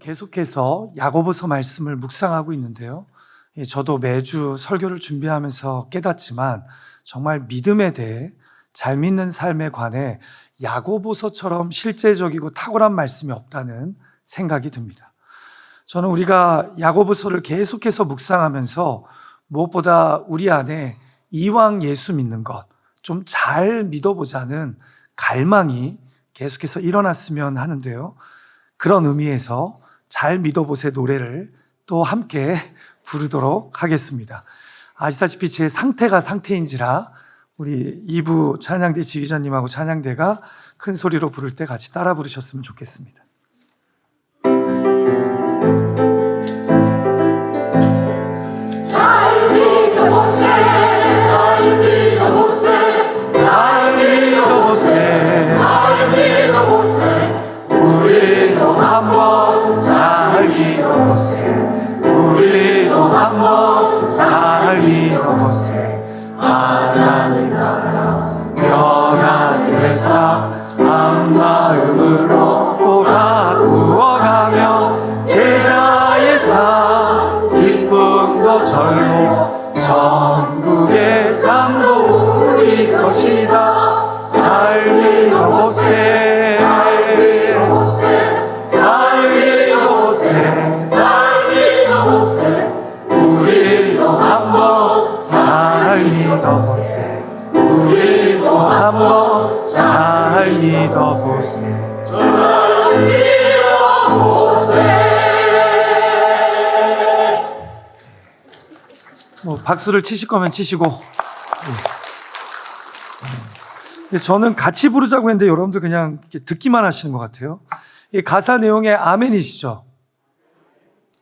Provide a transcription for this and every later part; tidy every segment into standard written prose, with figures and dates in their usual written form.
계속해서 야고보서 말씀을 묵상하고 있는데요. 저도 매주 설교를 준비하면서 깨닫지만 정말 믿음에 대해 잘 믿는 삶에 관해 야고보서처럼 실제적이고 탁월한 말씀이 없다는 생각이 듭니다. 저는 우리가 야고보서를 계속해서 묵상하면서 무엇보다 우리 안에 이왕 예수 믿는 것, 좀 잘 믿어보자는 갈망이 계속해서 일어났으면 하는데요. 그런 의미에서 잘 믿어보세 노래를 또 함께 부르도록 하겠습니다. 아시다시피 제 상태가 상태인지라 우리 2부 찬양대 지휘자님하고 찬양대가 큰 소리로 부를 때 같이 따라 부르셨으면 좋겠습니다. 잘 믿어보세, 잘 믿어보세, 잘 믿어보세, 잘 믿어보세. 우리도 한번 잘 믿어보세, 우리도 한번 잘 믿어보세. 하나님 나라 변하는 회사 한 마음으로 오라 구워가며 제자의 삶 기쁨도 절로 전국의 삶도 우리 것이다. 잘 믿어보세, 잘 믿어보세, 잘 믿어보세, 잘 믿어보세. 우리도 한번 잘 믿어보세, 우리도 한번 잘 믿어보세, 잘 믿어보세. 박수를 치실 거면 치시고. 저는 같이 부르자고 했는데 여러분들 그냥 듣기만 하시는 것 같아요. 이 가사 내용에 아멘이시죠?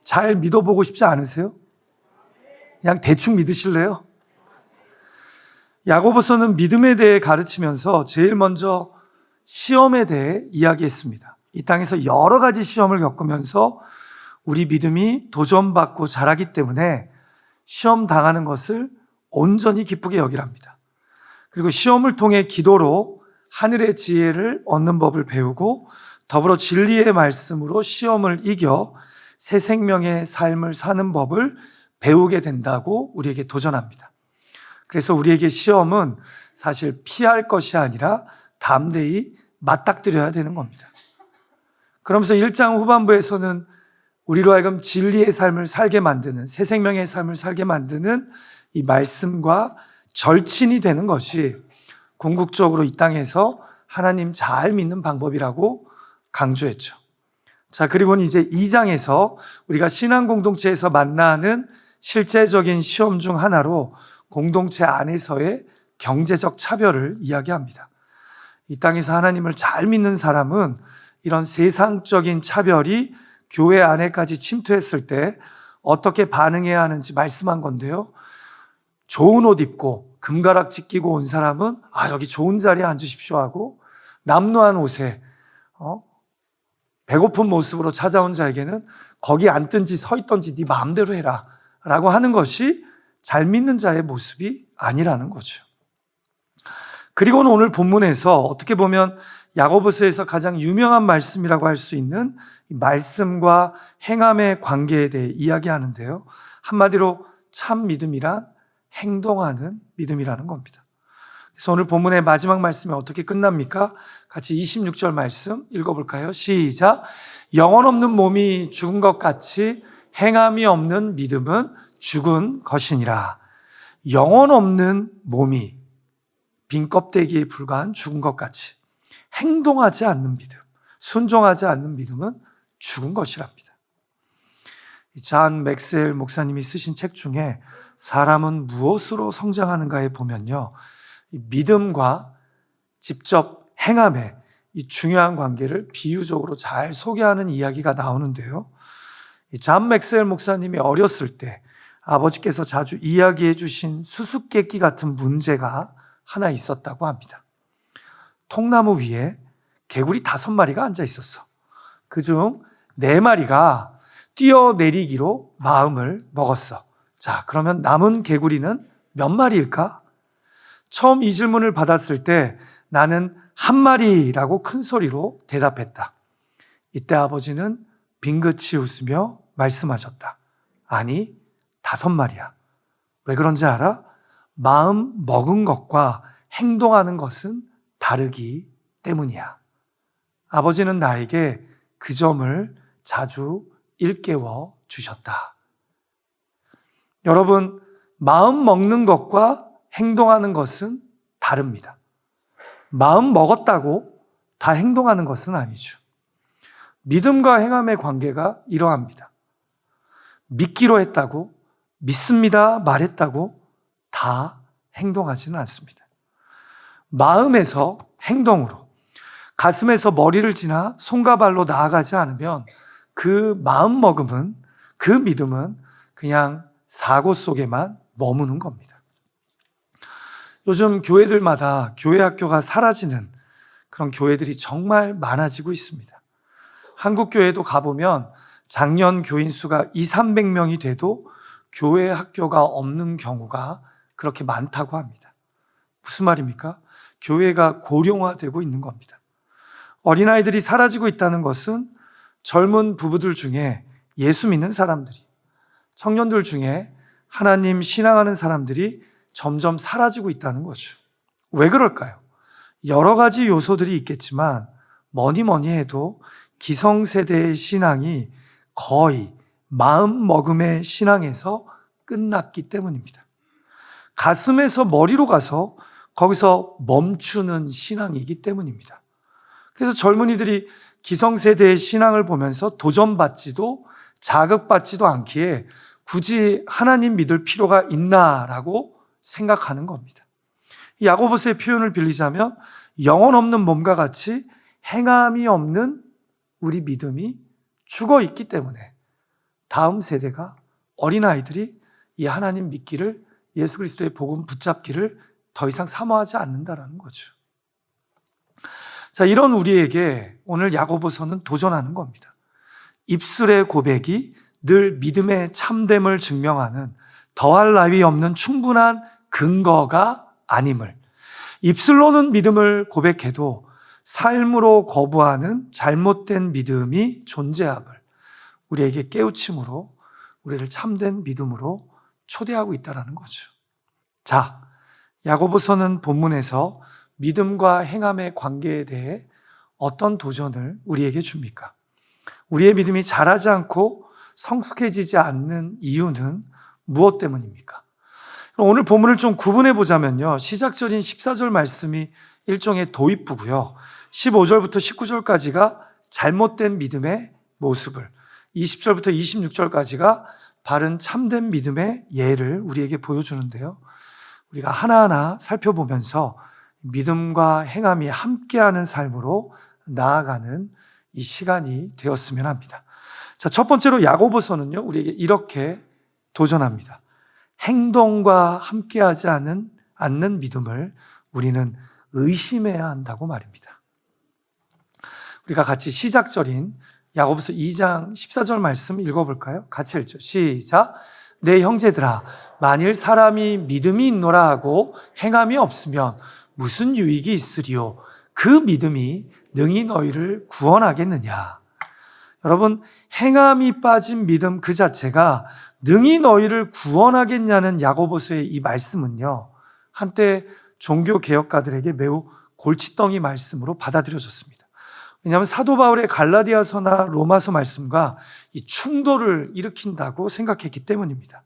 잘 믿어보고 싶지 않으세요? 그냥 대충 믿으실래요? 야고보서는 믿음에 대해 가르치면서 제일 먼저 시험에 대해 이야기했습니다. 이 땅에서 여러 가지 시험을 겪으면서 우리 믿음이 도전받고 자라기 때문에 시험 당하는 것을 온전히 기쁘게 여기랍니다. 그리고 시험을 통해 기도로 하늘의 지혜를 얻는 법을 배우고 더불어 진리의 말씀으로 시험을 이겨 새 생명의 삶을 사는 법을 배우게 된다고 우리에게 도전합니다. 그래서 우리에게 시험은 사실 피할 것이 아니라 담대히 맞닥뜨려야 되는 겁니다. 그러면서 1장 후반부에서는 우리로 하여금 진리의 삶을 살게 만드는, 새 생명의 삶을 살게 만드는 이 말씀과 절친이 되는 것이 궁극적으로 이 땅에서 하나님 잘 믿는 방법이라고 강조했죠. 자, 그리고는 이제 2장에서 우리가 신앙 공동체에서 만나는 실제적인 시험 중 하나로 공동체 안에서의 경제적 차별을 이야기합니다. 이 땅에서 하나님을 잘 믿는 사람은 이런 세상적인 차별이 교회 안에까지 침투했을 때 어떻게 반응해야 하는지 말씀한 건데요. 좋은 옷 입고 금가락지 끼고 온 사람은 여기 좋은 자리에 앉으십시오 하고, 남루한 옷에 배고픈 모습으로 찾아온 자에게는 거기 앉든지 서 있든지 네 마음대로 해라 라고 하는 것이 잘 믿는 자의 모습이 아니라는 거죠. 그리고는 오늘 본문에서 어떻게 보면 야고보서에서 가장 유명한 말씀이라고 할 수 있는 말씀과 행함의 관계에 대해 이야기하는데요. 한마디로 참 믿음이란 행동하는 믿음이라는 겁니다. 그래서 오늘 본문의 마지막 말씀이 어떻게 끝납니까? 같이 26절 말씀 읽어볼까요? 시작. 영혼 없는 몸이 죽은 것 같이 행함이 없는 믿음은 죽은 것이니라. 영혼 없는 몸이 빈 껍데기에 불과한 죽은 것 같이 행동하지 않는 믿음, 순종하지 않는 믿음은 죽은 것이랍니다. 잔 맥스웰 목사님이 쓰신 책 중에 사람은 무엇으로 성장하는가에 보면요, 이 믿음과 직접 행함의 이 중요한 관계를 비유적으로 잘 소개하는 이야기가 나오는데요. 잔 맥스웰 목사님이 어렸을 때 아버지께서 자주 이야기해 주신 수수께끼 같은 문제가 하나 있었다고 합니다. 통나무 위에 개구리 5마리가 앉아 있었어. 그중 4마리가 뛰어내리기로 마음을 먹었어. 자, 그러면 남은 개구리는 몇 마리일까? 처음 이 질문을 받았을 때 나는 1마리라고 큰 소리로 대답했다. 이때 아버지는 빙긋이 웃으며 말씀하셨다. 아니, 5마리야. 왜 그런지 알아? 마음 먹은 것과 행동하는 것은 다르기 때문이야. 아버지는 나에게 그 점을 자주 일깨워 주셨다. 여러분, 마음 먹는 것과 행동하는 것은 다릅니다. 마음 먹었다고 다 행동하는 것은 아니죠. 믿음과 행함의 관계가 이러합니다. 믿기로 했다고, 믿습니다 말했다고 다 행동하지는 않습니다. 마음에서 행동으로, 가슴에서 머리를 지나 손과 발로 나아가지 않으면 그 마음먹음은, 그 믿음은 그냥 사고 속에만 머무는 겁니다. 요즘 교회들마다 교회 학교가 사라지는 그런 교회들이 정말 많아지고 있습니다. 한국 교회도 가보면 작년 교인 수가 200~300명이 돼도 교회 학교가 없는 경우가 그렇게 많다고 합니다. 무슨 말입니까? 교회가 고령화되고 있는 겁니다. 어린아이들이 사라지고 있다는 것은 젊은 부부들 중에 예수 믿는 사람들이, 청년들 중에 하나님 신앙하는 사람들이 점점 사라지고 있다는 거죠. 왜 그럴까요? 여러 가지 요소들이 있겠지만 뭐니 해도 기성세대의 신앙이 거의 마음먹음의 신앙에서 끝났기 때문입니다. 가슴에서 머리로 가서 거기서 멈추는 신앙이기 때문입니다. 그래서 젊은이들이 기성세대의 신앙을 보면서 도전받지도 자극받지도 않기에 굳이 하나님 믿을 필요가 있나라고 생각하는 겁니다. 야고보서의 표현을 빌리자면 영혼 없는 몸과 같이 행함이 없는 우리 믿음이 죽어 있기 때문에 다음 세대가, 어린아이들이 이 하나님 믿기를, 예수 그리스도의 복음 붙잡기를 더 이상 사모하지 않는다라는 거죠. 자, 이런 우리에게 오늘 야고보서는 도전하는 겁니다. 입술의 고백이 늘 믿음의 참됨을 증명하는 더할 나위 없는 충분한 근거가 아님을, 입술로는 믿음을 고백해도 삶으로 거부하는 잘못된 믿음이 존재함을 우리에게 깨우침으로 우리를 참된 믿음으로 초대하고 있다는 거죠. 자, 야고보서는 본문에서 믿음과 행함의 관계에 대해 어떤 도전을 우리에게 줍니까? 우리의 믿음이 자라지 않고 성숙해지지 않는 이유는 무엇 때문입니까? 오늘 본문을 좀 구분해 보자면요, 시작절인 14절 말씀이 일종의 도입부고요, 15절부터 19절까지가 잘못된 믿음의 모습을, 20절부터 26절까지가 바른 참된 믿음의 예를 우리에게 보여주는데요, 우리가 하나하나 살펴보면서 믿음과 행함이 함께하는 삶으로 나아가는 이 시간이 되었으면 합니다. 자, 첫 번째로 야고보서는요, 우리에게 이렇게 도전합니다. 행동과 함께하지 않는 믿음을 우리는 의심해야 한다고 말입니다. 우리가 같이 시작절인 야고보서 2장 14절 말씀 읽어볼까요? 같이 읽죠. 시작. 내 형제들아, 만일 사람이 믿음이 있노라 하고 행함이 없으면 무슨 유익이 있으리요? 그 믿음이 능히 너희를 구원하겠느냐? 여러분, 행함이 빠진 믿음 그 자체가 능히 너희를 구원하겠냐는 야고보서의 이 말씀은요, 한때 종교개혁가들에게 매우 골칫덩이 말씀으로 받아들여졌습니다. 왜냐하면 사도 바울의 갈라디아서나 로마서 말씀과 이 충돌을 일으킨다고 생각했기 때문입니다.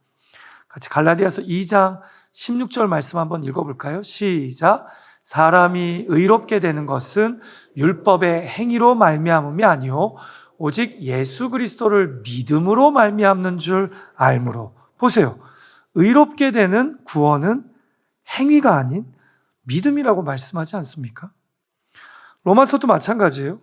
같이 갈라디아서 2장 16절 말씀 한번 읽어볼까요? 시작. 사람이 의롭게 되는 것은 율법의 행위로 말미암음이 아니요 오직 예수 그리스도를 믿음으로 말미암는 줄 알므로. 보세요. 의롭게 되는 구원은 행위가 아닌 믿음이라고 말씀하지 않습니까? 로마서도 마찬가지예요.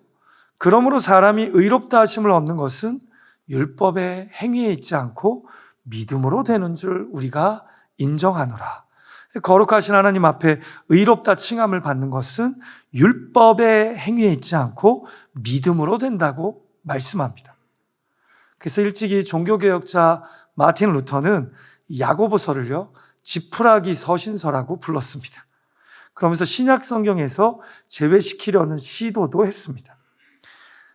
그러므로 사람이 의롭다 하심을 얻는 것은 율법의 행위에 있지 않고 믿음으로 되는 줄 우리가 인정하노라. 거룩하신 하나님 앞에 의롭다 칭함을 받는 것은 율법의 행위에 있지 않고 믿음으로 된다고 말씀합니다. 그래서 일찍이 종교개혁자 마틴 루터는 야고보서를요, 지푸라기 서신서라고 불렀습니다. 그러면서 신약 성경에서 제외시키려는 시도도 했습니다.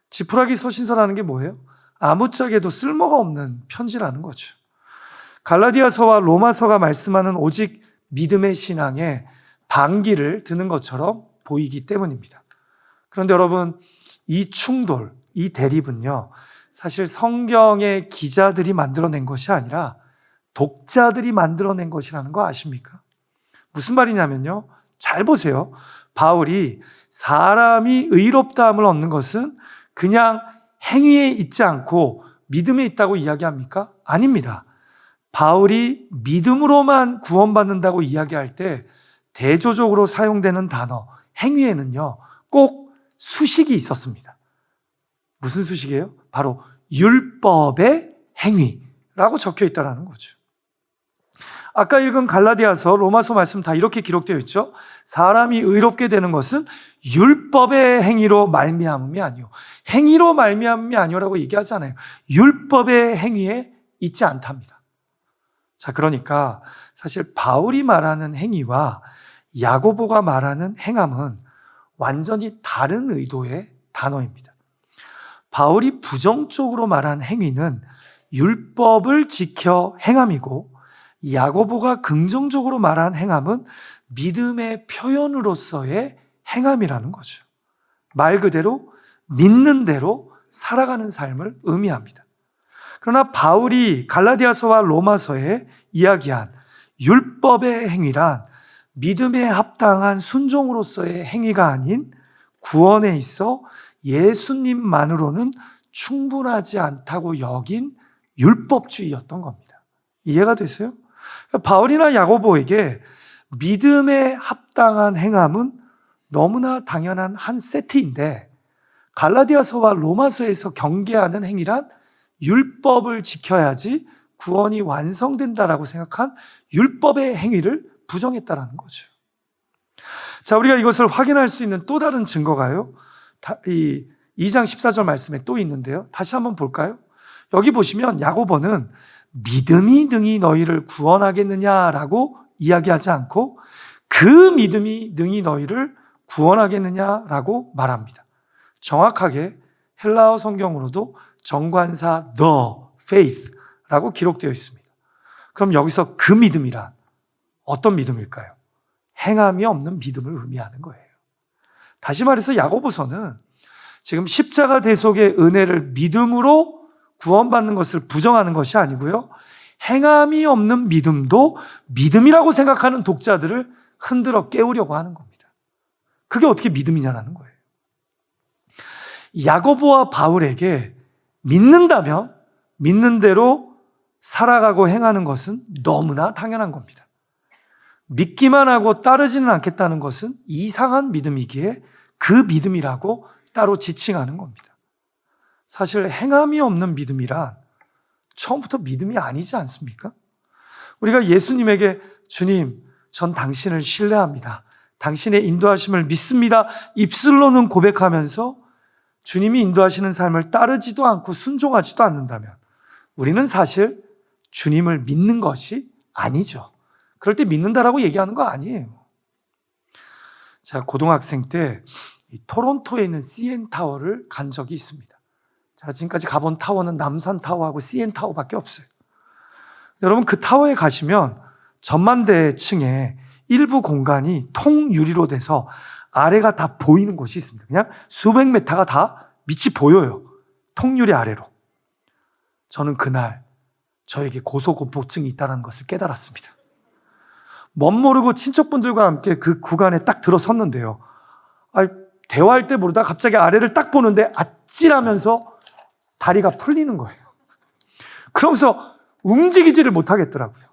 지푸라기 서신서라는 게 뭐예요? 아무짝에도 쓸모가 없는 편지라는 거죠. 갈라디아서와 로마서가 말씀하는 오직 믿음의 신앙에 반기를 드는 것처럼 보이기 때문입니다. 그런데 여러분, 이 충돌, 이 대립은요, 사실 성경의 기자들이 만들어낸 것이 아니라 독자들이 만들어낸 것이라는 거 아십니까? 무슨 말이냐면요, 잘 보세요. 바울이 사람이 의롭다함을 얻는 것은 그냥 행위에 있지 않고 믿음에 있다고 이야기합니까? 아닙니다. 바울이 믿음으로만 구원받는다고 이야기할 때 대조적으로 사용되는 단어, 행위에는요, 꼭 수식이 있었습니다. 무슨 수식이에요? 바로 율법의 행위라고 적혀 있다는 거죠. 아까 읽은 갈라디아서, 로마서 말씀 다 이렇게 기록되어 있죠. 사람이 의롭게 되는 것은 율법의 행위로 말미암음이 아니요, 행위로 말미암음이 아니오라고 얘기하잖아요. 율법의 행위에 있지 않답니다. 자, 그러니까 사실 바울이 말하는 행위와 야고보가 말하는 행함은 완전히 다른 의도의 단어입니다. 바울이 부정적으로 말한 행위는 율법을 지켜 행함이고, 야고보가 긍정적으로 말한 행함은 믿음의 표현으로서의 행함이라는 거죠. 말 그대로 믿는 대로 살아가는 삶을 의미합니다. 그러나 바울이 갈라디아서와 로마서에 이야기한 율법의 행위란 믿음에 합당한 순종으로서의 행위가 아닌 구원에 있어 예수님만으로는 충분하지 않다고 여긴 율법주의였던 겁니다. 이해가 되세요? 바울이나 야고보에게 믿음에 합당한 행함은 너무나 당연한 한 세트인데, 갈라디아서와 로마서에서 경계하는 행위란 율법을 지켜야지 구원이 완성된다라고 생각한 율법의 행위를 부정했다라는 거죠. 자, 우리가 이것을 확인할 수 있는 또 다른 증거가요, 이 2장 14절 말씀에 또 있는데요. 다시 한번 볼까요? 여기 보시면 야고보는 믿음이 능히 너희를 구원하겠느냐라고 이야기하지 않고 그 믿음이 능히 너희를 구원하겠느냐라고 말합니다. 정확하게 헬라어 성경으로도 정관사 the faith라고 기록되어 있습니다. 그럼 여기서 그 믿음이란 어떤 믿음일까요? 행함이 없는 믿음을 의미하는 거예요. 다시 말해서 야고보서는 지금 십자가 대속의 은혜를 믿음으로 구원받는 것을 부정하는 것이 아니고요, 행함이 없는 믿음도 믿음이라고 생각하는 독자들을 흔들어 깨우려고 하는 겁니다. 그게 어떻게 믿음이냐라는 거예요. 야고보와 바울에게 믿는다면 믿는 대로 살아가고 행하는 것은 너무나 당연한 겁니다. 믿기만 하고 따르지는 않겠다는 것은 이상한 믿음이기에 그 믿음이라고 따로 지칭하는 겁니다. 사실 행함이 없는 믿음이란 처음부터 믿음이 아니지 않습니까? 우리가 예수님에게 주님, 전 당신을 신뢰합니다, 당신의 인도하심을 믿습니다, 입술로는 고백하면서 주님이 인도하시는 삶을 따르지도 않고 순종하지도 않는다면 우리는 사실 주님을 믿는 것이 아니죠. 그럴 때 믿는다라고 얘기하는 거 아니에요. 제가 고등학생 때 토론토에 있는 CN타워를 간 적이 있습니다. 제가 지금까지 가본 타워는 남산타워하고 CN타워밖에 없어요. 여러분, 그 타워에 가시면 전만대 층에 일부 공간이 통유리로 돼서 아래가 다 보이는 곳이 있습니다. 그냥 수백 메타가 다 밑이 보여요. 통유리 아래로. 저는 그날 저에게 고소공포증이 있다는 것을 깨달았습니다. 멋모르고 친척분들과 함께 그 구간에 딱 들어섰는데요, 대화할 때 모르다 갑자기 아래를 딱 보는데 아찔하면서 다리가 풀리는 거예요. 그러면서 움직이지를 못하겠더라고요.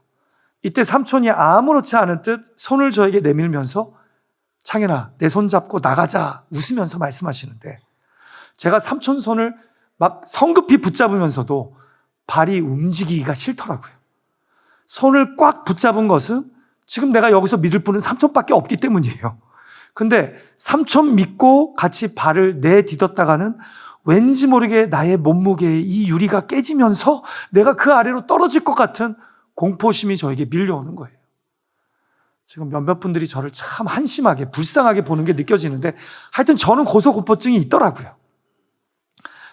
이때 삼촌이 아무렇지 않은 듯 손을 저에게 내밀면서 창현아, 내 손 잡고 나가자 웃으면서 말씀하시는데, 제가 삼촌 손을 막 성급히 붙잡으면서도 발이 움직이기가 싫더라고요. 손을 꽉 붙잡은 것은 지금 내가 여기서 믿을 분은 삼촌밖에 없기 때문이에요. 근데 삼촌 믿고 같이 발을 내딛었다가는 왠지 모르게 나의 몸무게에 이 유리가 깨지면서 내가 그 아래로 떨어질 것 같은 공포심이 저에게 밀려오는 거예요. 지금 몇몇 분들이 저를 참 한심하게 불쌍하게 보는 게 느껴지는데, 하여튼 저는 고소공포증이 있더라고요.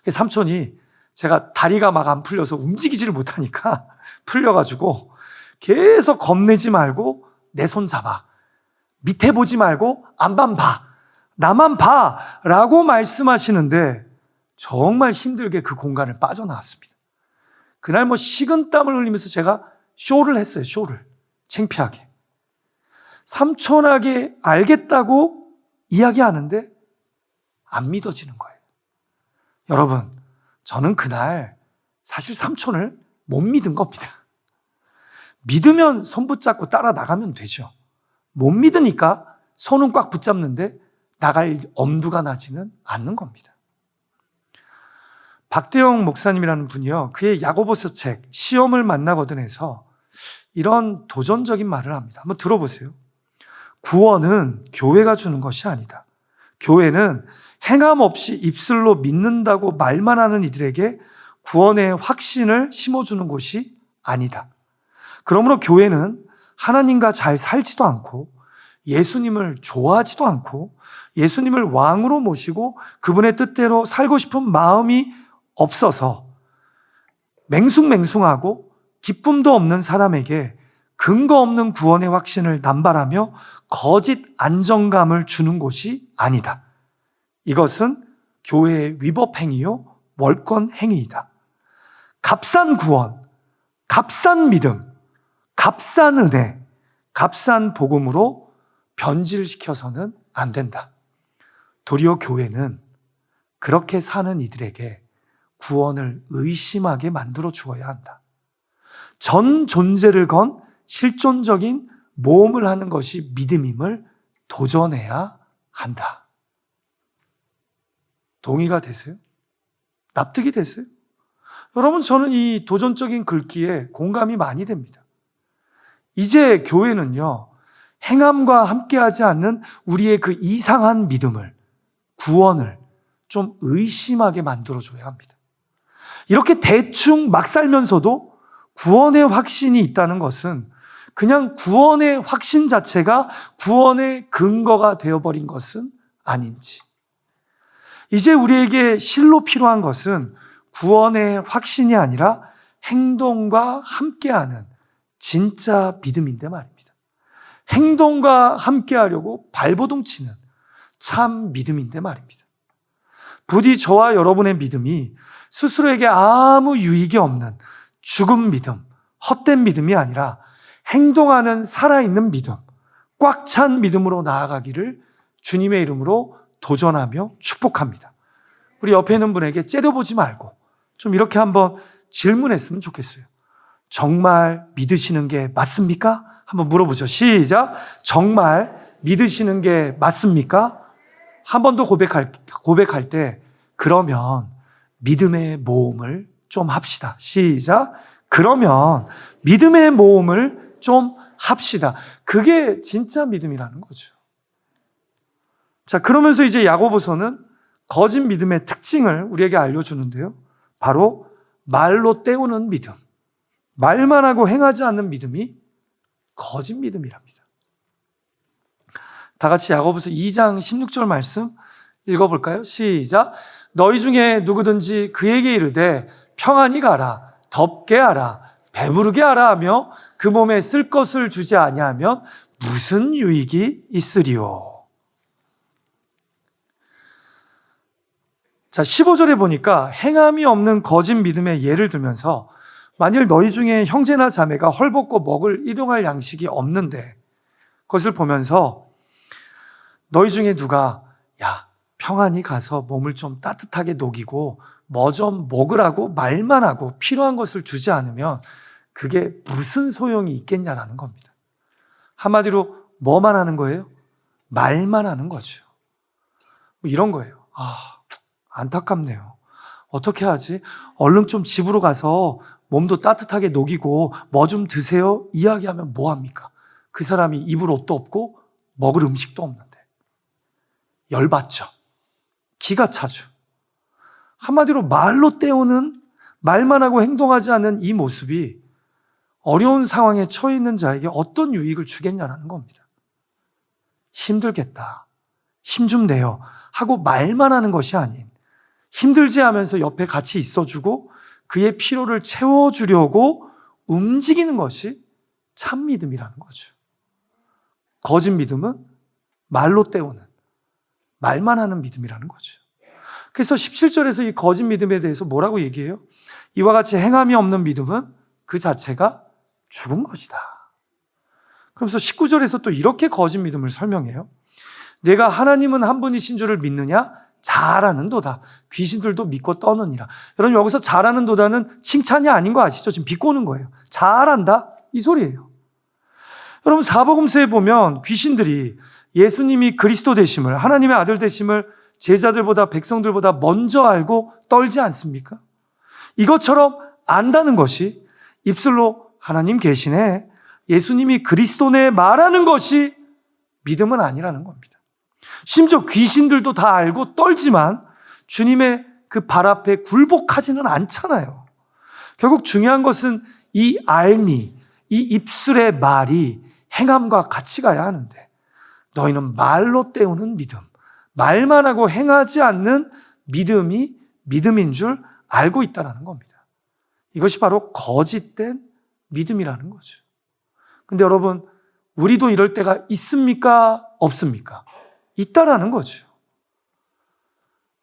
삼촌이 제가 다리가 막 안 풀려서 움직이지를 못하니까 풀려가지고 계속 겁내지 말고 내 손 잡아. 밑에 보지 말고 앞만 봐. 나만 봐. 라고 말씀하시는데 정말 힘들게 그 공간을 빠져나왔습니다. 그날 뭐 식은땀을 흘리면서 제가 쇼를 했어요. 쇼를. 창피하게. 삼촌에게 알겠다고 이야기하는데 안 믿어지는 거예요. 여러분, 저는 그날 사실 삼촌을 못 믿은 겁니다. 믿으면 손 붙잡고 따라 나가면 되죠. 못 믿으니까 손은 꽉 붙잡는데 나갈 엄두가 나지는 않는 겁니다. 박대영 목사님이라는 분이요, 그의 야고보서 책 시험을 만나거든에서 이런 도전적인 말을 합니다. 한번 들어보세요. 구원은 교회가 주는 것이 아니다. 교회는 행함 없이 입술로 믿는다고 말만 하는 이들에게 구원의 확신을 심어주는 곳이 아니다. 그러므로 교회는 하나님과 잘 살지도 않고 예수님을 좋아하지도 않고 예수님을 왕으로 모시고 그분의 뜻대로 살고 싶은 마음이 없어서 맹숭맹숭하고 기쁨도 없는 사람에게 근거 없는 구원의 확신을 남발하며 거짓 안정감을 주는 곳이 아니다. 이것은 교회의 위법 행위요, 월권 행위이다. 값싼 구원, 값싼 믿음, 값싼 은혜, 값싼 복음으로 변질시켜서는 안 된다. 도리어 교회는 그렇게 사는 이들에게 구원을 의심하게 만들어 주어야 한다. 전 존재를 건 실존적인 모험을 하는 것이 믿음임을 도전해야 한다. 동의가 되세요? 납득이 되세요? 여러분, 저는 이 도전적인 글귀에 공감이 많이 됩니다. 이제 교회는요, 행함과 함께하지 않는 우리의 그 이상한 믿음을, 구원을 좀 의심하게 만들어줘야 합니다. 이렇게 대충 막 살면서도 구원의 확신이 있다는 것은 그냥 구원의 확신 자체가 구원의 근거가 되어버린 것은 아닌지. 이제 우리에게 실로 필요한 것은 구원의 확신이 아니라 행동과 함께하는 진짜 믿음인데 말입니다. 행동과 함께하려고 발버둥 치는 참 믿음인데 말입니다. 부디 저와 여러분의 믿음이 스스로에게 아무 유익이 없는 죽은 믿음, 헛된 믿음이 아니라 행동하는 살아있는 믿음, 꽉 찬 믿음으로 나아가기를 주님의 이름으로 도전하며 축복합니다. 우리 옆에 있는 분에게 째려보지 말고 좀 이렇게 한번 질문했으면 좋겠어요. 정말 믿으시는 게 맞습니까? 한번 물어보죠. 시작. 정말 믿으시는 게 맞습니까? 한 번 더 고백할 때 그러면 믿음의 모험을 좀 합시다. 시작. 그러면 믿음의 모험을 좀 합시다. 그게 진짜 믿음이라는 거죠. 자, 그러면서 이제 야고보서는 거짓 믿음의 특징을 우리에게 알려주는데요. 바로 말로 때우는 믿음. 말만 하고 행하지 않는 믿음이 거짓 믿음이랍니다. 다 같이 야고보서 2장 16절 말씀 읽어볼까요? 시작. 너희 중에 누구든지 그에게 이르되 평안히 가라, 덥게 하라, 배부르게 하라 하며 그 몸에 쓸 것을 주지 아니하면 무슨 유익이 있으리요? 자, 15절에 보니까 행함이 없는 거짓 믿음의 예를 들면서 만일 너희 중에 형제나 자매가 헐벗고 먹을 일용할 양식이 없는데 그것을 보면서 너희 중에 누가 야, 평안히 가서 몸을 좀 따뜻하게 녹이고 뭐 좀 먹으라고 말만 하고 필요한 것을 주지 않으면 그게 무슨 소용이 있겠냐라는 겁니다. 한마디로 뭐만 하는 거예요? 말만 하는 거죠. 뭐 이런 거예요. 안타깝네요. 어떻게 하지? 얼른 좀 집으로 가서 몸도 따뜻하게 녹이고 뭐 좀 드세요? 이야기하면 뭐합니까? 그 사람이 입을 옷도 없고 먹을 음식도 없는데 열받죠. 기가 차죠. 한마디로 말로 때우는, 말만 하고 행동하지 않는 이 모습이 어려운 상황에 처해 있는 자에게 어떤 유익을 주겠냐는 겁니다. 힘들겠다, 힘 좀 내요 하고 말만 하는 것이 아닌 힘들지 하면서 옆에 같이 있어주고 그의 피로를 채워주려고 움직이는 것이 참 믿음이라는 거죠. 거짓 믿음은 말로 때우는, 말만 하는 믿음이라는 거죠. 그래서 17절에서 이 거짓 믿음에 대해서 뭐라고 얘기해요? 이와 같이 행함이 없는 믿음은 그 자체가 죽은 것이다. 그러면서 19절에서 또 이렇게 거짓 믿음을 설명해요. 내가 하나님은 한 분이신 줄을 믿느냐? 잘하는도다. 귀신들도 믿고 떠느니라. 여러분, 여기서 잘하는도다는 칭찬이 아닌 거 아시죠? 지금 비꼬는 거예요. 잘한다? 이 소리예요. 여러분, 사복음서에 보면 귀신들이 예수님이 그리스도 되심을, 하나님의 아들 되심을 제자들보다 백성들보다 먼저 알고 떨지 않습니까? 이것처럼 안다는 것이 입술로 하나님 계시네, 예수님이 그리스도네 말하는 것이 믿음은 아니라는 겁니다. 심지어 귀신들도 다 알고 떨지만 주님의 그 발 앞에 굴복하지는 않잖아요. 결국 중요한 것은 이 알미, 이 입술의 말이 행함과 같이 가야 하는데, 너희는 말로 때우는 믿음, 말만 하고 행하지 않는 믿음이 믿음인 줄 알고 있다는 겁니다. 이것이 바로 거짓된 믿음이라는 거죠. 근데 여러분, 우리도 이럴 때가 있습니까? 없습니까? 있다라는 거죠.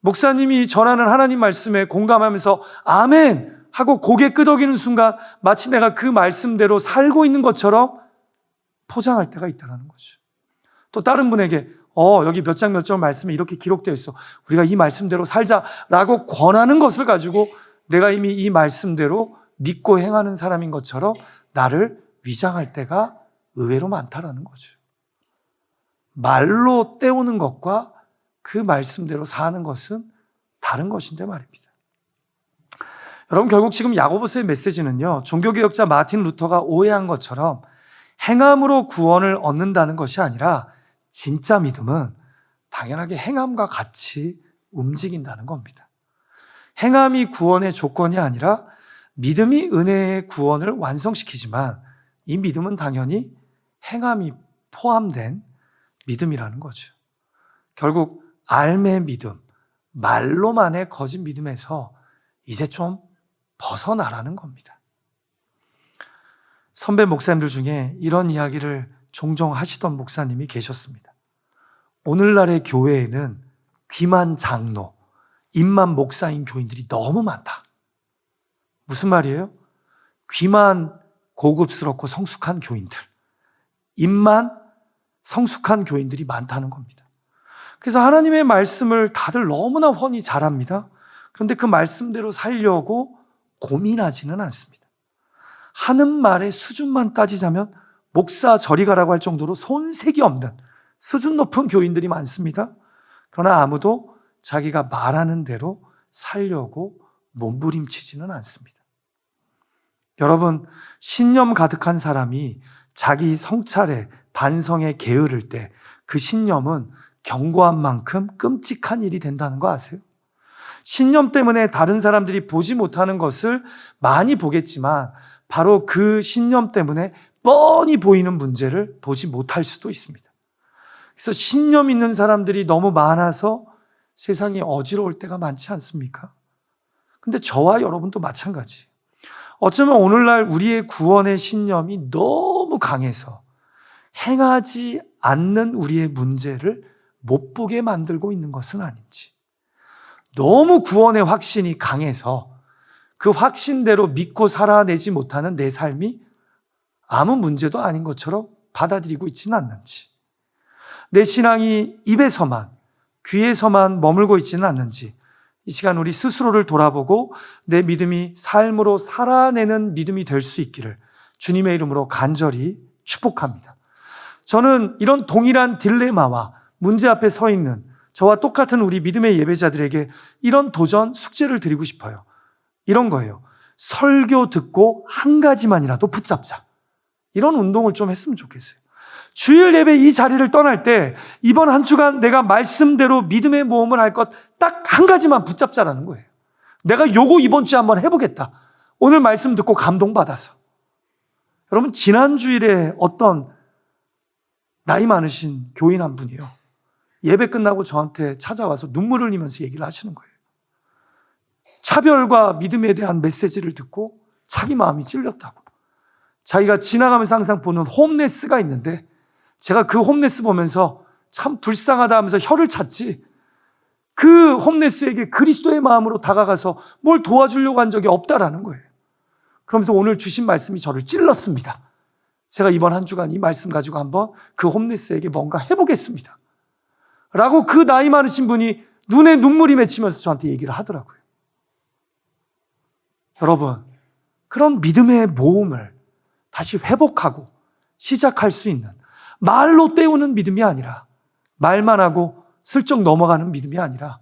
목사님이 전하는 하나님 말씀에 공감하면서 아멘 하고 고개 끄덕이는 순간 마치 내가 그 말씀대로 살고 있는 것처럼 포장할 때가 있다는 거죠. 또 다른 분에게 여기 몇 장 몇 절 말씀에 이렇게 기록되어 있어, 우리가 이 말씀대로 살자라고 권하는 것을 가지고 내가 이미 이 말씀대로 믿고 행하는 사람인 것처럼 나를 위장할 때가 의외로 많다라는 거죠. 말로 때우는 것과 그 말씀대로 사는 것은 다른 것인데 말입니다. 여러분, 결국 지금 야고보서의 메시지는요, 종교개혁자 마틴 루터가 오해한 것처럼 행함으로 구원을 얻는다는 것이 아니라 진짜 믿음은 당연하게 행함과 같이 움직인다는 겁니다. 행함이 구원의 조건이 아니라 믿음이 은혜의 구원을 완성시키지만 이 믿음은 당연히 행함이 포함된 믿음이라는 거죠. 결국 알매 믿음, 말로만의 거짓 믿음에서 이제 좀 벗어나라는 겁니다. 선배 목사님들 중에 이런 이야기를 종종 하시던 목사님이 계셨습니다. 오늘날의 교회에는 귀만 장로, 입만 목사인 교인들이 너무 많다. 무슨 말이에요? 귀만 고급스럽고 성숙한 교인들, 입만 성숙한 교인들이 많다는 겁니다. 그래서 하나님의 말씀을 다들 너무나 훤히 잘합니다. 그런데 그 말씀대로 살려고 고민하지는 않습니다. 하는 말의 수준만 따지자면 목사 저리 가라고 할 정도로 손색이 없는 수준 높은 교인들이 많습니다. 그러나 아무도 자기가 말하는 대로 살려고 몸부림치지는 않습니다. 여러분, 신념 가득한 사람이 자기 성찰에 반성에 게으를 때 그 신념은 경고한 만큼 끔찍한 일이 된다는 거 아세요? 신념 때문에 다른 사람들이 보지 못하는 것을 많이 보겠지만 바로 그 신념 때문에 뻔히 보이는 문제를 보지 못할 수도 있습니다. 그래서 신념 있는 사람들이 너무 많아서 세상이 어지러울 때가 많지 않습니까? 근데 저와 여러분도 마찬가지예요. 어쩌면 오늘날 우리의 구원의 신념이 너무 강해서 행하지 않는 우리의 문제를 못 보게 만들고 있는 것은 아닌지, 너무 구원의 확신이 강해서 그 확신대로 믿고 살아내지 못하는 내 삶이 아무 문제도 아닌 것처럼 받아들이고 있지는 않는지, 내 신앙이 입에서만, 귀에서만 머물고 있지는 않는지, 이 시간 우리 스스로를 돌아보고 내 믿음이 삶으로 살아내는 믿음이 될 수 있기를 주님의 이름으로 간절히 축복합니다. 저는 이런 동일한 딜레마와 문제 앞에 서 있는 저와 똑같은 우리 믿음의 예배자들에게 이런 도전, 숙제를 드리고 싶어요. 이런 거예요. 설교 듣고 한 가지만이라도 붙잡자. 이런 운동을 좀 했으면 좋겠어요. 주일 예배 이 자리를 떠날 때 이번 한 주간 내가 말씀대로 믿음의 모험을 할 것 딱 한 가지만 붙잡자라는 거예요. 내가 요거 이번 주에 한번 해보겠다. 오늘 말씀 듣고 감동받아서. 여러분, 지난 주일에 어떤 나이 많으신 교인 한 분이요, 예배 끝나고 저한테 찾아와서 눈물을 흘리면서 얘기를 하시는 거예요. 차별과 믿음에 대한 메시지를 듣고 자기 마음이 찔렸다고. 자기가 지나가면서 항상 보는 홈레스가 있는데 제가 그 홈레스 보면서 참 불쌍하다 하면서 혀를 찼지, 그 홈레스에게 그리스도의 마음으로 다가가서 뭘 도와주려고 한 적이 없다라는 거예요. 그러면서 오늘 주신 말씀이 저를 찔렀습니다. 제가 이번 한 주간 이 말씀 가지고 한번 그 홈레스에게 뭔가 해보겠습니다 라고 그 나이 많으신 분이 눈에 눈물이 맺히면서 저한테 얘기를 하더라고요. 여러분, 그런 믿음의 모험을 다시 회복하고 시작할 수 있는, 말로 때우는 믿음이 아니라, 말만 하고 슬쩍 넘어가는 믿음이 아니라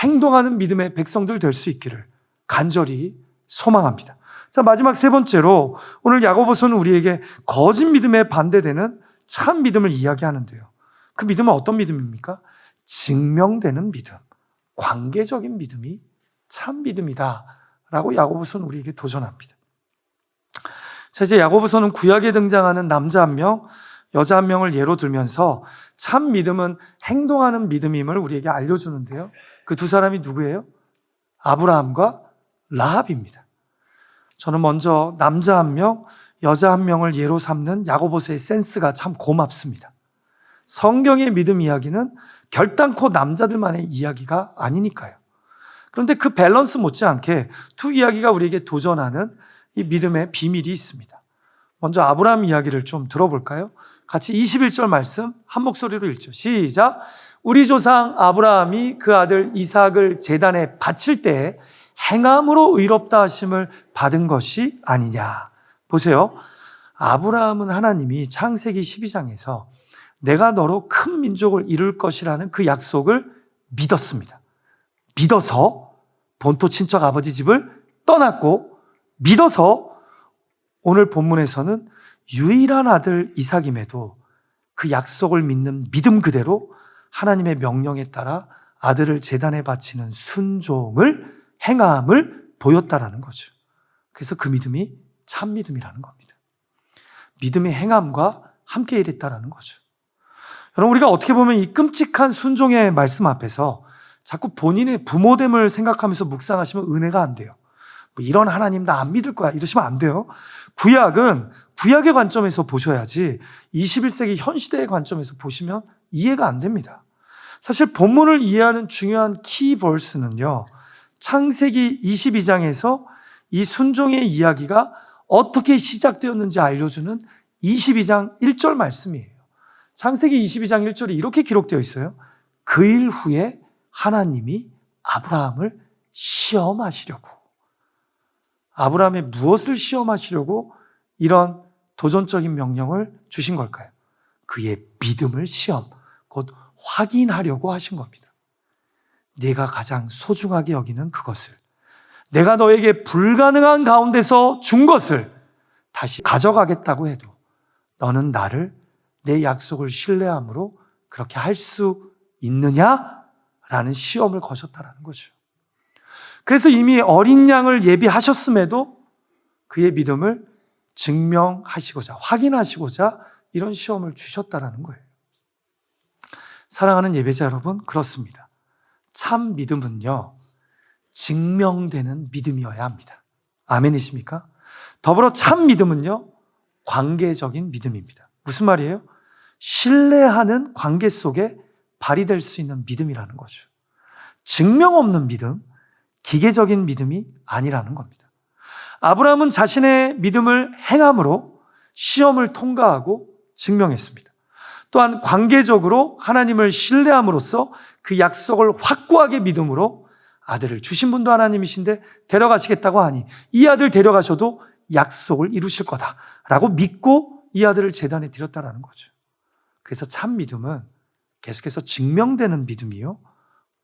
행동하는 믿음의 백성들 될 수 있기를 간절히 소망합니다. 자, 마지막 세 번째로 오늘 야고보서는 우리에게 거짓 믿음에 반대되는 참 믿음을 이야기하는데요. 그 믿음은 어떤 믿음입니까? 증명되는 믿음, 관계적인 믿음이 참 믿음이다 라고 야고보서는 우리에게 도전합니다. 자, 이제 야고보서는 구약에 등장하는 남자 한 명, 여자 한 명을 예로 들면서 참 믿음은 행동하는 믿음임을 우리에게 알려주는데요. 그 두 사람이 누구예요? 아브라함과 라합입니다. 저는 먼저 남자 한 명, 여자 한 명을 예로 삼는 야고보서의 센스가 참 고맙습니다. 성경의 믿음 이야기는 결단코 남자들만의 이야기가 아니니까요. 그런데 그 밸런스 못지않게 두 이야기가 우리에게 도전하는 이 믿음의 비밀이 있습니다. 먼저 아브라함 이야기를 좀 들어볼까요? 같이 21절 말씀 한 목소리로 읽죠. 시작. 우리 조상 아브라함이 그 아들 이삭을 제단에 바칠 때 행함으로 의롭다 하심을 받은 것이 아니냐. 보세요. 아브라함은 하나님이 창세기 12장에서 내가 너로 큰 민족을 이룰 것이라는 그 약속을 믿었습니다. 믿어서 본토 친척 아버지 집을 떠났고, 믿어서 오늘 본문에서는 유일한 아들 이삭임에도 그 약속을 믿는 믿음 그대로 하나님의 명령에 따라 아들을 제단에 바치는 순종을, 행함을 보였다라는 거죠. 그래서 그 믿음이 참 믿음이라는 겁니다. 믿음의 행함과 함께 일했다라는 거죠. 여러분, 우리가 어떻게 보면 이 끔찍한 순종의 말씀 앞에서 자꾸 본인의 부모됨을 생각하면서 묵상하시면 은혜가 안 돼요. 뭐 이런 하나님 나 안 믿을 거야 이러시면 안 돼요. 구약은 구약의 관점에서 보셔야지 21세기 현 시대의 관점에서 보시면 이해가 안 됩니다. 사실 본문을 이해하는 중요한 키 벌스는요, 창세기 22장에서 이 순종의 이야기가 어떻게 시작되었는지 알려주는 22장 1절 말씀이에요. 창세기 22장 1절이 이렇게 기록되어 있어요. 그 일 후에 하나님이 아브라함을 시험하시려고. 아브라함의 무엇을 시험하시려고 이런 도전적인 명령을 주신 걸까요? 그의 믿음을 시험, 곧 확인하려고 하신 겁니다. 네가 가장 소중하게 여기는 그것을, 내가 너에게 불가능한 가운데서 준 것을 다시 가져가겠다고 해도 너는 나를, 내 약속을 신뢰함으로 그렇게 할 수 있느냐라는 시험을 거셨다라는 거죠. 그래서 이미 어린 양을 예비하셨음에도 그의 믿음을 증명하시고자, 확인하시고자 이런 시험을 주셨다라는 거예요. 사랑하는 예배자 여러분, 그렇습니다. 참 믿음은요, 증명되는 믿음이어야 합니다. 아멘이십니까? 더불어 참 믿음은요, 관계적인 믿음입니다. 무슨 말이에요? 신뢰하는 관계 속에 발휘될 수 있는 믿음이라는 거죠. 증명 없는 믿음, 기계적인 믿음이 아니라는 겁니다. 아브라함은 자신의 믿음을 행함으로 시험을 통과하고 증명했습니다. 또한 관계적으로 하나님을 신뢰함으로써 그 약속을 확고하게 믿음으로 아들을 주신 분도 하나님이신데 데려가시겠다고 하니 이 아들 데려가셔도 약속을 이루실 거다라고 믿고 이 아들을 제단에 드렸다라는 거죠. 그래서 참 믿음은 계속해서 증명되는 믿음이요,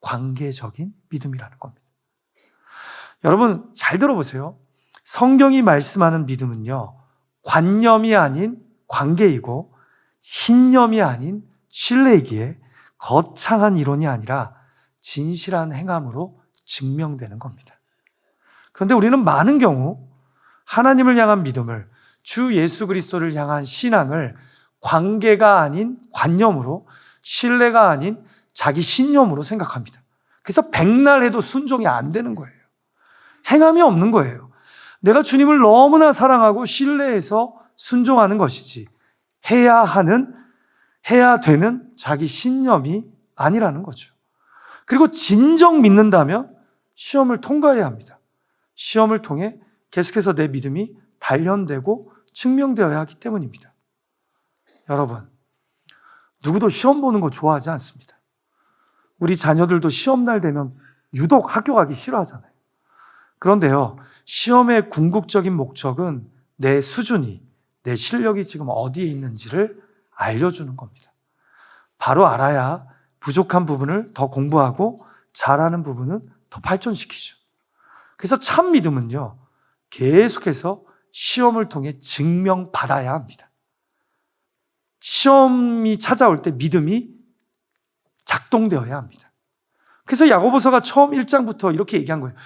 관계적인 믿음이라는 겁니다. 여러분 잘 들어보세요. 성경이 말씀하는 믿음은요, 관념이 아닌 관계이고 신념이 아닌 신뢰이기에 거창한 이론이 아니라 진실한 행함으로 증명되는 겁니다. 그런데 우리는 많은 경우 하나님을 향한 믿음을, 주 예수 그리스도를 향한 신앙을 관계가 아닌 관념으로, 신뢰가 아닌 자기 신념으로 생각합니다. 그래서 백날 해도 순종이 안 되는 거예요. 행함이 없는 거예요. 내가 주님을 너무나 사랑하고 신뢰해서 순종하는 것이지 해야 되는 자기 신념이 아니라는 거죠. 그리고 진정 믿는다면 시험을 통과해야 합니다. 시험을 통해 계속해서 내 믿음이 단련되고 증명되어야 하기 때문입니다. 여러분, 누구도 시험 보는 거 좋아하지 않습니다. 우리 자녀들도 시험날 되면 유독 학교 가기 싫어하잖아요. 그런데요, 시험의 궁극적인 목적은 내 수준이, 내 실력이 지금 어디에 있는지를 알려주는 겁니다. 바로 알아야 부족한 부분을 더 공부하고 잘하는 부분은 더 발전시키죠. 그래서 참 믿음은요, 계속해서 시험을 통해 증명받아야 합니다. 시험이 찾아올 때 믿음이 작동되어야 합니다. 그래서 야고보서가 처음 1장부터 이렇게 얘기한 거예요.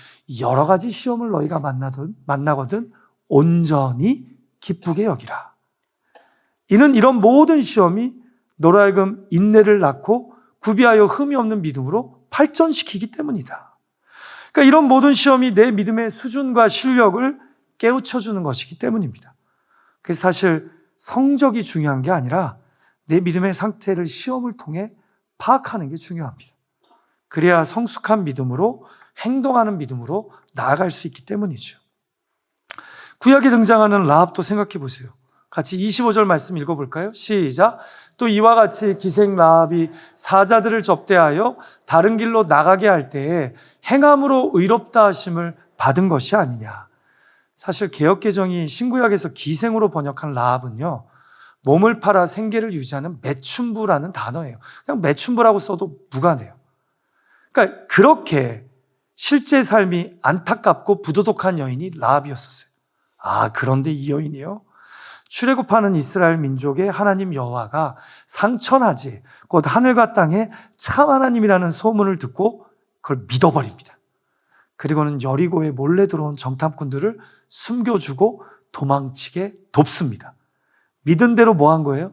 여러 가지 시험을 너희가 만나거든 온전히 기쁘게 여기라. 이는 이런 모든 시험이 너로 하여금 인내를 낳고 구비하여 흠이 없는 믿음으로 발전시키기 때문이다. 그러니까 이런 모든 시험이 내 믿음의 수준과 실력을 깨우쳐주는 것이기 때문입니다. 그래서 사실 성적이 중요한 게 아니라 내 믿음의 상태를 시험을 통해 파악하는 게 중요합니다. 그래야 성숙한 믿음으로 행동하는 믿음으로 나아갈 수 있기 때문이죠. 구약에 등장하는 라합도 생각해 보세요. 같이 25절 말씀 읽어볼까요? 시작. 또 이와 같이 기생 라합이 사자들을 접대하여 다른 길로 나가게 할 때에 행함으로 의롭다 하심을 받은 것이 아니냐. 사실 개역개정이 신구약에서 기생으로 번역한 라합은요, 몸을 팔아 생계를 유지하는 매춘부라는 단어예요. 그냥 매춘부라고 써도 무관해요. 그러니까 그렇게 실제 삶이 안타깝고 부도덕한 여인이 라합이었었어요. 그런데 이 여인이요, 출애굽하는 이스라엘 민족의 하나님 여호와가 상천하지 곧 하늘과 땅에 참 하나님이라는 소문을 듣고 그걸 믿어버립니다. 그리고는 여리고에 몰래 들어온 정탐꾼들을 숨겨주고 도망치게 돕습니다. 믿은 대로 뭐 한 거예요?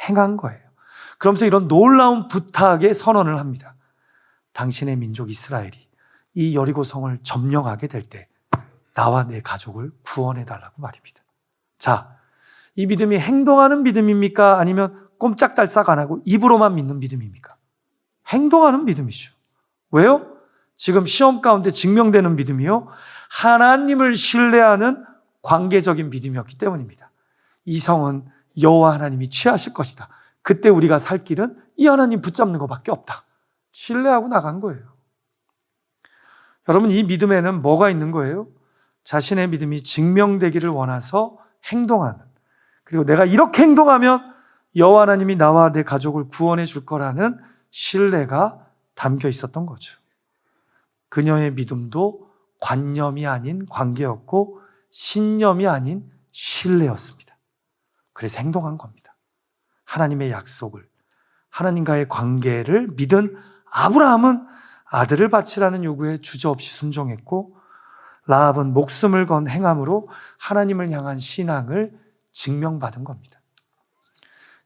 행한 거예요. 그러면서 이런 놀라운 부탁의 선언을 합니다. 당신의 민족 이스라엘이 이 여리고 성을 점령하게 될 때 나와 내 가족을 구원해달라고 말입니다. 자, 이 믿음이 행동하는 믿음입니까? 아니면 꼼짝달싹 안 하고 입으로만 믿는 믿음입니까? 행동하는 믿음이죠. 왜요? 지금 시험 가운데 증명되는 믿음이요, 하나님을 신뢰하는 관계적인 믿음이었기 때문입니다. 이 성은 여호와 하나님이 취하실 것이다. 그때 우리가 살 길은 이 하나님 붙잡는 것밖에 없다. 신뢰하고 나간 거예요. 여러분, 이 믿음에는 뭐가 있는 거예요? 자신의 믿음이 증명되기를 원해서 행동하는, 그리고 내가 이렇게 행동하면 여호와 하나님이 나와 내 가족을 구원해 줄 거라는 신뢰가 담겨 있었던 거죠. 그녀의 믿음도 관념이 아닌 관계였고 신념이 아닌 신뢰였습니다. 그래서 행동한 겁니다. 하나님의 약속을, 하나님과의 관계를 믿은 아브라함은 아들을 바치라는 요구에 주저없이 순종했고, 라합은 목숨을 건 행함으로 하나님을 향한 신앙을 증명받은 겁니다.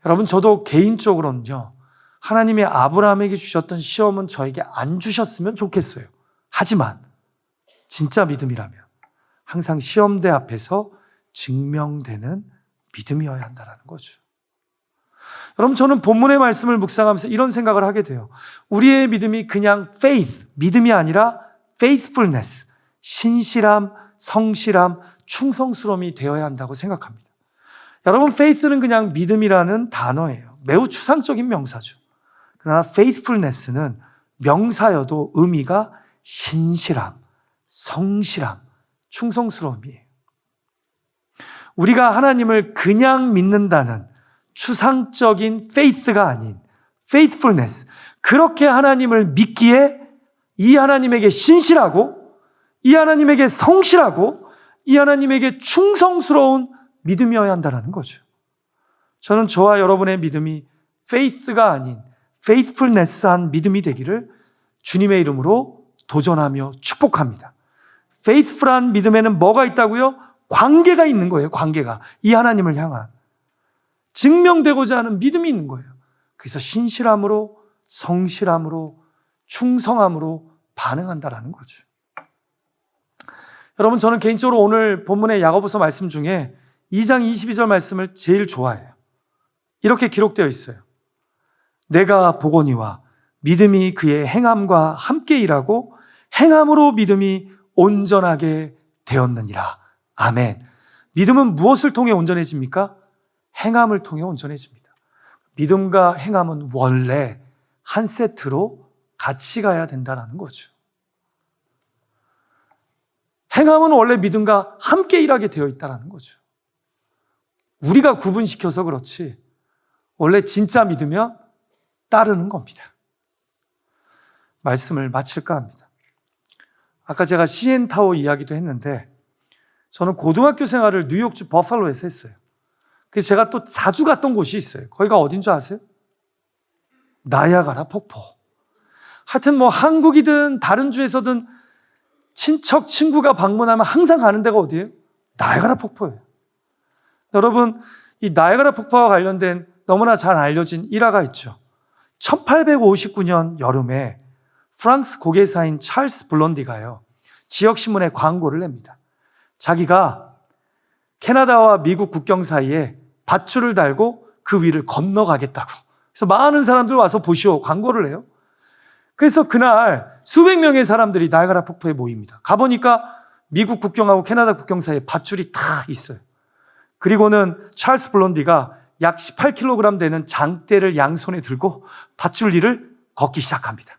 여러분, 저도 개인적으로는요, 하나님이 아브라함에게 주셨던 시험은 저에게 안 주셨으면 좋겠어요. 하지만 진짜 믿음이라면 항상 시험대 앞에서 증명되는 믿음이어야 한다는 거죠. 여러분, 저는 본문의 말씀을 묵상하면서 이런 생각을 하게 돼요. 우리의 믿음이 그냥 faith, 믿음이 아니라 faithfulness, 신실함, 성실함, 충성스러움이 되어야 한다고 생각합니다. 여러분, faith는 그냥 믿음이라는 단어예요. 매우 추상적인 명사죠. 그러나 faithfulness는 명사여도 의미가 신실함, 성실함, 충성스러움이에요. 우리가 하나님을 그냥 믿는다는 추상적인 faith가 아닌 faithfulness, 그렇게 하나님을 믿기에 이 하나님에게 신실하고 이 하나님에게 성실하고 이 하나님에게 충성스러운 믿음이어야 한다는 거죠. 저는 저와 여러분의 믿음이 faith가 아닌 faithfulness한 믿음이 되기를 주님의 이름으로 도전하며 축복합니다. faithful한 믿음에는 뭐가 있다고요? 관계가 있는 거예요. 관계가. 이 하나님을 향한 증명되고자 하는 믿음이 있는 거예요. 그래서 신실함으로, 성실함으로, 충성함으로 반응한다라는 거죠. 여러분, 저는 개인적으로 오늘 본문의 야고보서 말씀 중에 2장 22절 말씀을 제일 좋아해요. 이렇게 기록되어 있어요. 내가 보거니와 믿음이 그의 행함과 함께 일하고 행함으로 믿음이 온전하게 되었느니라. 아멘. 믿음은 무엇을 통해 온전해집니까? 행함을 통해 온전해집니다. 믿음과 행함은 원래 한 세트로 같이 가야 된다는 거죠. 행함은 원래 믿음과 함께 일하게 되어 있다는 거죠. 우리가 구분시켜서 그렇지 원래 진짜 믿으면 따르는 겁니다. 말씀을 마칠까 합니다. 아까 제가 CN타워 이야기도 했는데 저는 고등학교 생활을 뉴욕주 버팔로에서 했어요. 그래서 제가 또 자주 갔던 곳이 있어요. 거기가 어딘 줄 아세요? 나야가라 폭포. 하여튼 뭐 한국이든 다른 주에서든 친척, 친구가 방문하면 항상 가는 데가 어디예요? 나야가라 폭포예요. 여러분, 이 나야가라 폭포와 관련된 너무나 잘 알려진 일화가 있죠. 1859년 여름에 프랑스 고개사인 찰스 블론디가요, 지역신문에 광고를 냅니다. 자기가 캐나다와 미국 국경 사이에 밧줄을 달고 그 위를 건너가겠다고. 그래서 많은 사람들 와서 보시오 광고를 해요. 그래서 그날 수백 명의 사람들이 나야가라 폭포에 모입니다. 가보니까 미국 국경하고 캐나다 국경 사이에 밧줄이 딱 있어요. 그리고는 찰스 블론디가 약 18kg 되는 장대를 양손에 들고 밧줄 위를 걷기 시작합니다.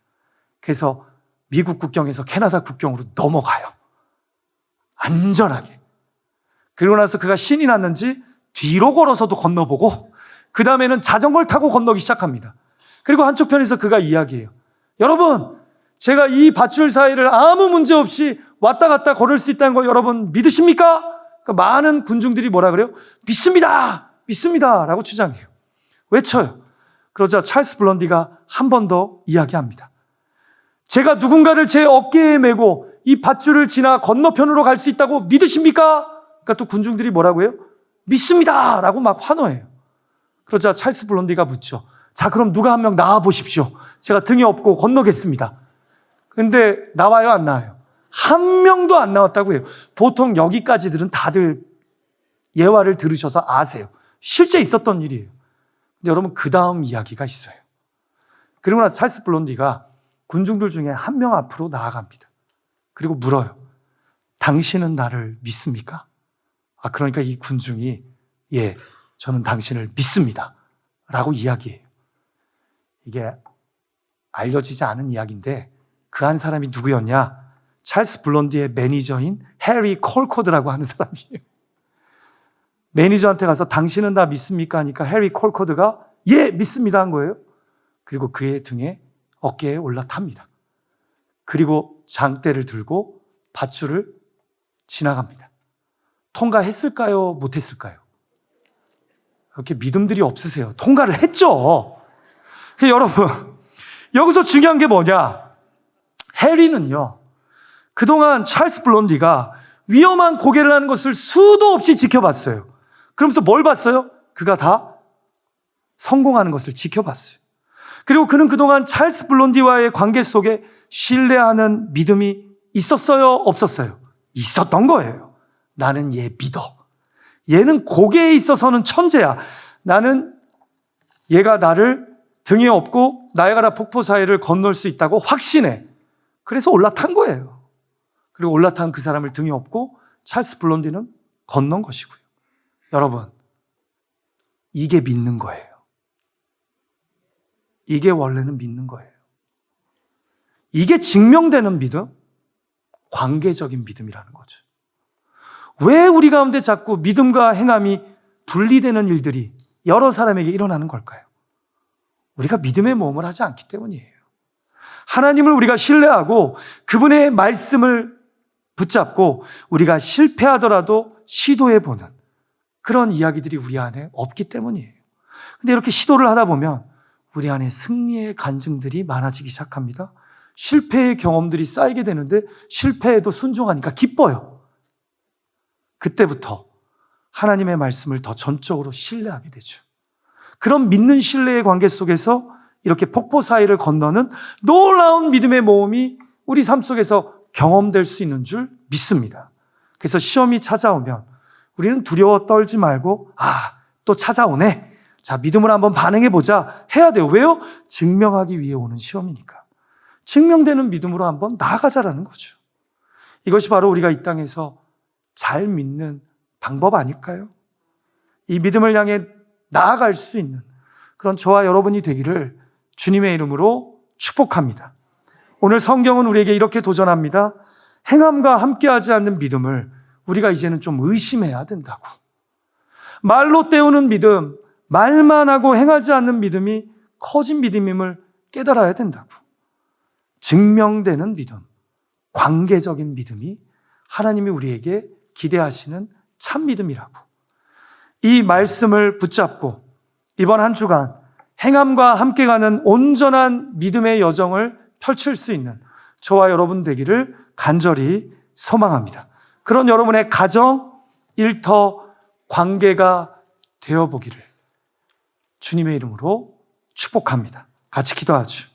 그래서 미국 국경에서 캐나다 국경으로 넘어가요. 안전하게. 그리고 나서 그가 신이 났는지 뒤로 걸어서도 건너보고 그 다음에는 자전거를 타고 건너기 시작합니다. 그리고 한쪽 편에서 그가 이야기해요. 여러분, 제가 이 밧줄 사이를 아무 문제 없이 왔다 갔다 걸을 수 있다는 거 여러분 믿으십니까? 그러니까 많은 군중들이 뭐라 그래요? 믿습니다! 믿습니다! 라고 주장해요. 외쳐요. 그러자 찰스 블론디가 한 번 더 이야기합니다. 제가 누군가를 제 어깨에 메고 이 밧줄을 지나 건너편으로 갈 수 있다고 믿으십니까? 그러니까 또 군중들이 뭐라고 해요? 믿습니다! 라고 막 환호해요. 그러자 찰스 블론디가 묻죠. 자, 그럼 누가 한 명 나와 보십시오. 제가 등에 업고 건너겠습니다. 근데 나와요, 안 나와요? 한 명도 안 나왔다고 해요. 보통 여기까지들은 다들 예화를 들으셔서 아세요. 실제 있었던 일이에요. 근데 여러분, 그 다음 이야기가 있어요. 그리고 나서 찰스 블론디가 군중들 중에 한 명 앞으로 나아갑니다. 그리고 물어요. 당신은 나를 믿습니까? 그러니까 이 군중이 예, 저는 당신을 믿습니다. 라고 이야기해요. 이게 알려지지 않은 이야기인데 그 한 사람이 누구였냐? 찰스 블론디의 매니저인 해리 콜코드라고 하는 사람이에요. 매니저한테 가서 당신은 나 믿습니까? 하니까 해리 콜코드가 예, 믿습니다 한 거예요. 그리고 그의 등에 어깨에 올라탑니다. 그리고 장대를 들고 밧줄을 지나갑니다. 통과했을까요? 못했을까요? 이렇게 믿음들이 없으세요. 통과를 했죠. 여러분, 여기서 중요한 게 뭐냐? 해리는요, 그동안 찰스 블론디가 위험한 고개를 하는 것을 수도 없이 지켜봤어요. 그러면서 뭘 봤어요? 그가 다 성공하는 것을 지켜봤어요. 그리고 그는 그동안 찰스 블론디와의 관계 속에 신뢰하는 믿음이 있었어요? 없었어요? 있었던 거예요. 나는 얘 믿어. 얘는 고개에 있어서는 천재야. 나는 얘가 나를 등에 업고 나야가라 폭포 사이를 건널 수 있다고 확신해. 그래서 올라탄 거예요. 그리고 올라탄 그 사람을 등에 업고 찰스 블론디는 건넌 것이고요. 여러분, 이게 믿는 거예요. 이게 원래는 믿는 거예요. 이게 증명되는 믿음? 관계적인 믿음이라는 거죠. 왜 우리 가운데 자꾸 믿음과 행함이 분리되는 일들이 여러 사람에게 일어나는 걸까요? 우리가 믿음의 모험을 하지 않기 때문이에요. 하나님을 우리가 신뢰하고 그분의 말씀을 붙잡고 우리가 실패하더라도 시도해보는 그런 이야기들이 우리 안에 없기 때문이에요. 근데 이렇게 시도를 하다 보면 우리 안에 승리의 간증들이 많아지기 시작합니다. 실패의 경험들이 쌓이게 되는데 실패에도 순종하니까 기뻐요. 그때부터 하나님의 말씀을 더 전적으로 신뢰하게 되죠. 그런 믿는 신뢰의 관계 속에서 이렇게 폭포 사이를 건너는 놀라운 믿음의 모험이 우리 삶 속에서 경험될 수 있는 줄 믿습니다. 그래서 시험이 찾아오면 우리는 두려워 떨지 말고 또 찾아오네. 자, 믿음으로 한번 반응해보자. 해야 돼요. 왜요? 증명하기 위해 오는 시험이니까. 증명되는 믿음으로 한번 나아가자라는 거죠. 이것이 바로 우리가 이 땅에서 잘 믿는 방법 아닐까요? 이 믿음을 향해 나아갈 수 있는 그런 저와 여러분이 되기를 주님의 이름으로 축복합니다. 오늘 성경은 우리에게 이렇게 도전합니다. 행함과 함께하지 않는 믿음을 우리가 이제는 좀 의심해야 된다고. 말로 때우는 믿음, 말만 하고 행하지 않는 믿음이 커진 믿음임을 깨달아야 된다고. 증명되는 믿음, 관계적인 믿음이 하나님이 우리에게 기대하시는 참 믿음이라고. 이 말씀을 붙잡고 이번 한 주간 행함과 함께 가는 온전한 믿음의 여정을 펼칠 수 있는 저와 여러분 되기를 간절히 소망합니다. 그런 여러분의 가정, 일터, 관계가 되어보기를 주님의 이름으로 축복합니다. 같이 기도하죠.